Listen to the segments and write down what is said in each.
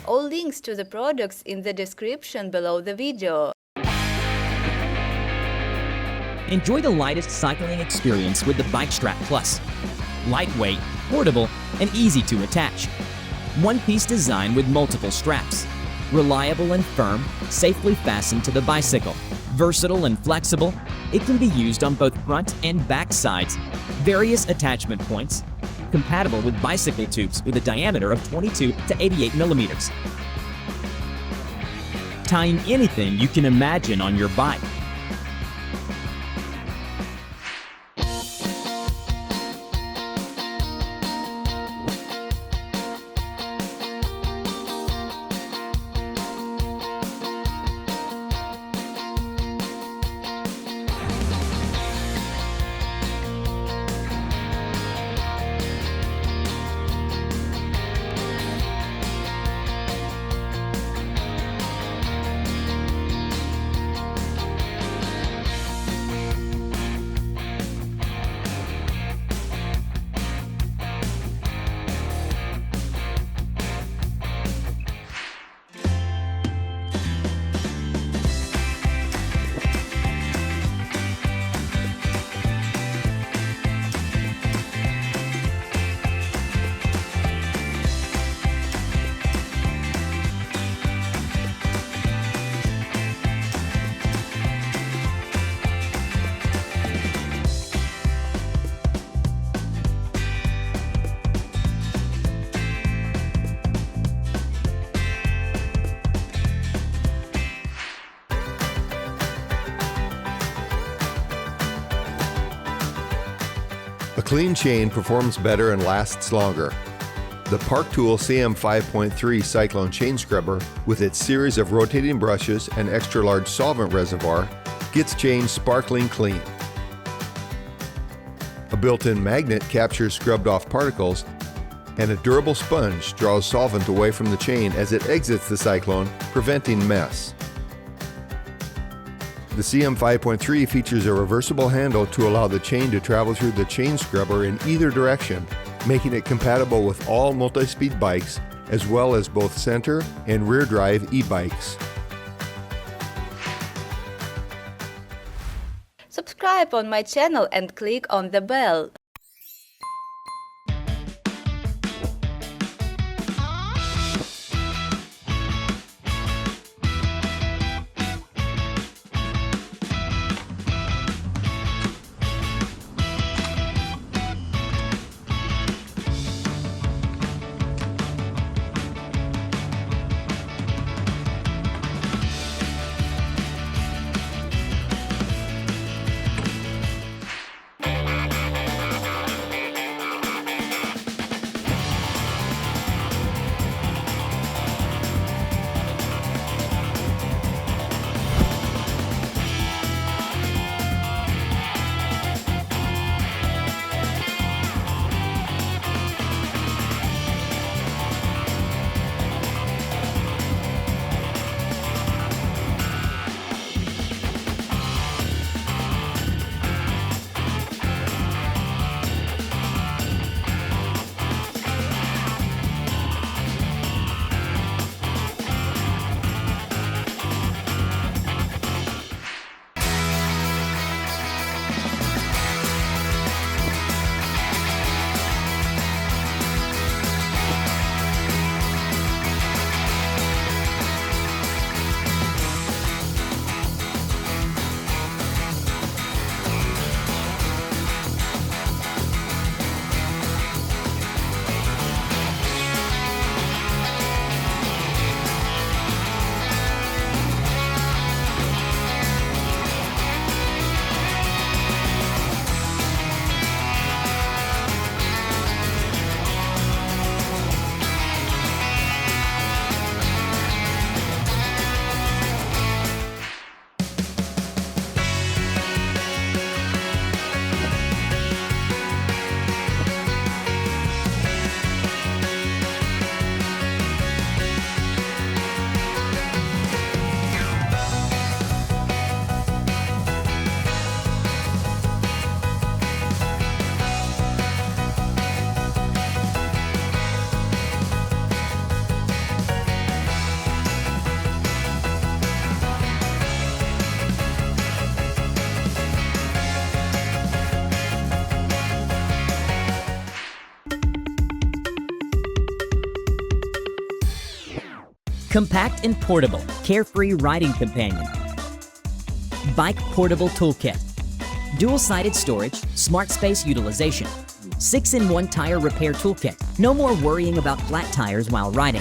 All links to the products in the description below the video. Enjoy the lightest cycling experience with the Bike Strap Plus. Lightweight, portable, and easy to attach. One-piece design with multiple straps. Reliable and firm, safely fastened to the bicycle. Versatile and flexible, it can be used on both front and back sides. Various attachment points. Compatible with bicycle tubes with a diameter of 22 to 88 millimeters. Tying anything you can imagine on your bike. A clean chain performs better and lasts longer. The Park Tool CM5.3 Cyclone Chain Scrubber, with its series of rotating brushes and extra-large solvent reservoir, gets chains sparkling clean. A built-in magnet captures scrubbed-off particles, and a durable sponge draws solvent away from the chain as it exits the cyclone, preventing mess. The CM5.3 features a reversible handle to allow the chain to travel through the chain scrubber in either direction, making it compatible with all multi-speed bikes, as well as both center and rear drive e-bikes. Subscribe on my channel and click on the bell. Compact and portable, carefree riding companion. Bike portable toolkit. Dual-sided storage, smart space utilization. 6-in-1 tire repair toolkit. No more worrying about flat tires while riding.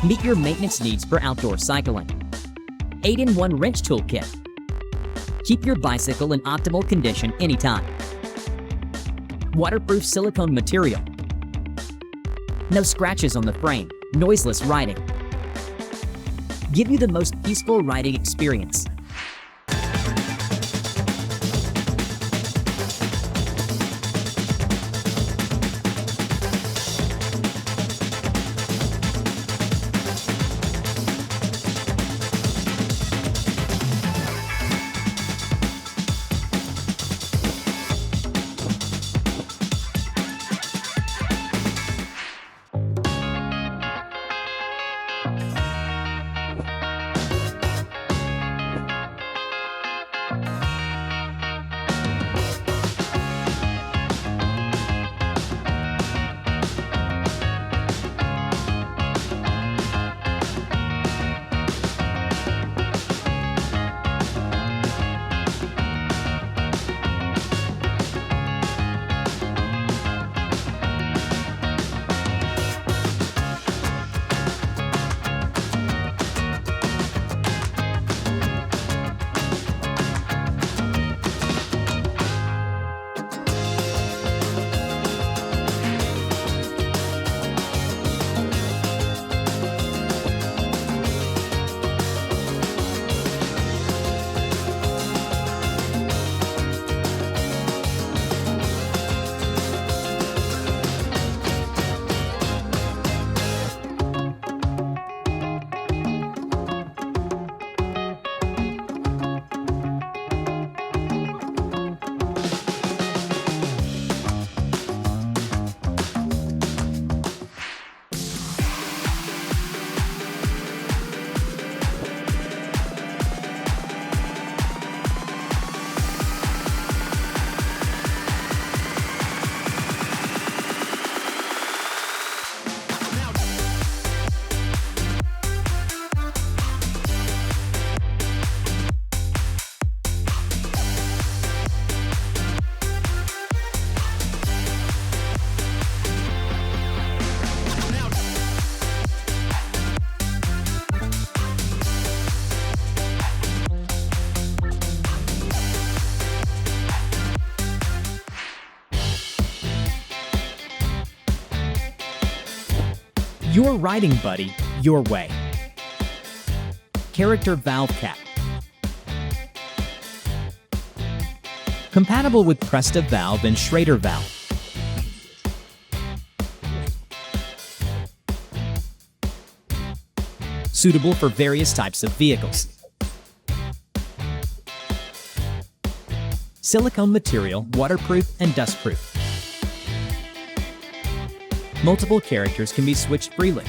Meet your maintenance needs for outdoor cycling. 8-in-1 wrench toolkit. Keep your bicycle in optimal condition anytime. Waterproof silicone material. No scratches on the frame, noiseless riding. Give you the most peaceful riding experience. Your riding buddy, your way. Character valve cap. Compatible with Presta valve and Schrader valve. Suitable for various types of vehicles. Silicone material, waterproof and dustproof. Multiple characters can be switched freely.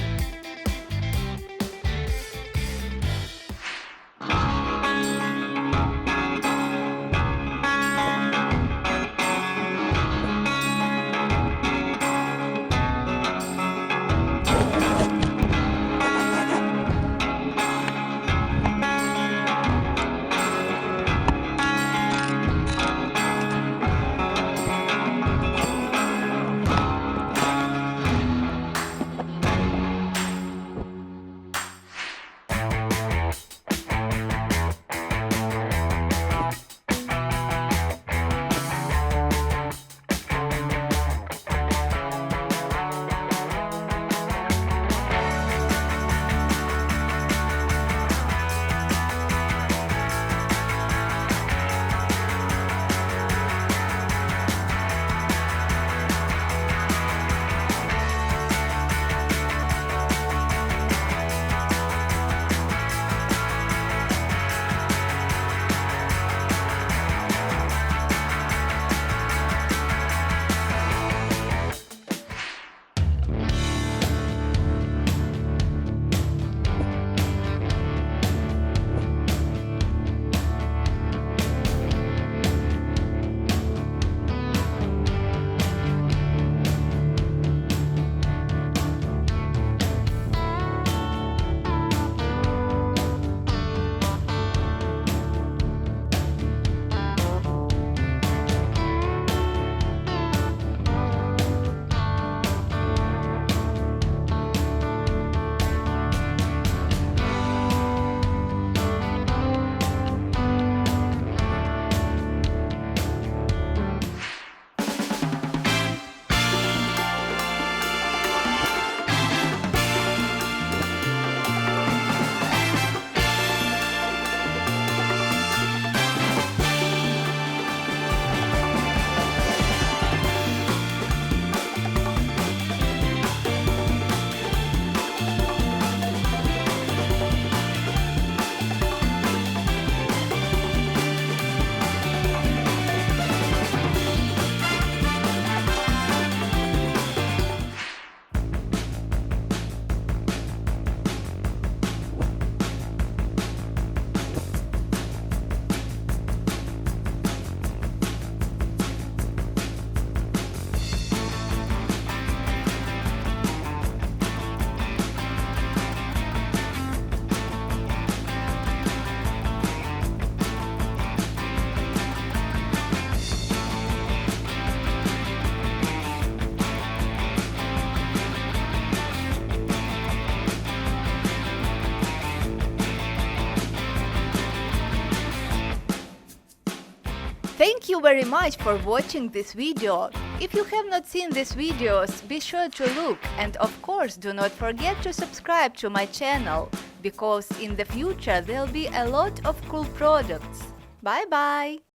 Thank you very much for watching this video. If you have not seen these videos, be sure to look, and of course do not forget to subscribe to my channel, because in the future there'll be a lot of cool products. Bye bye!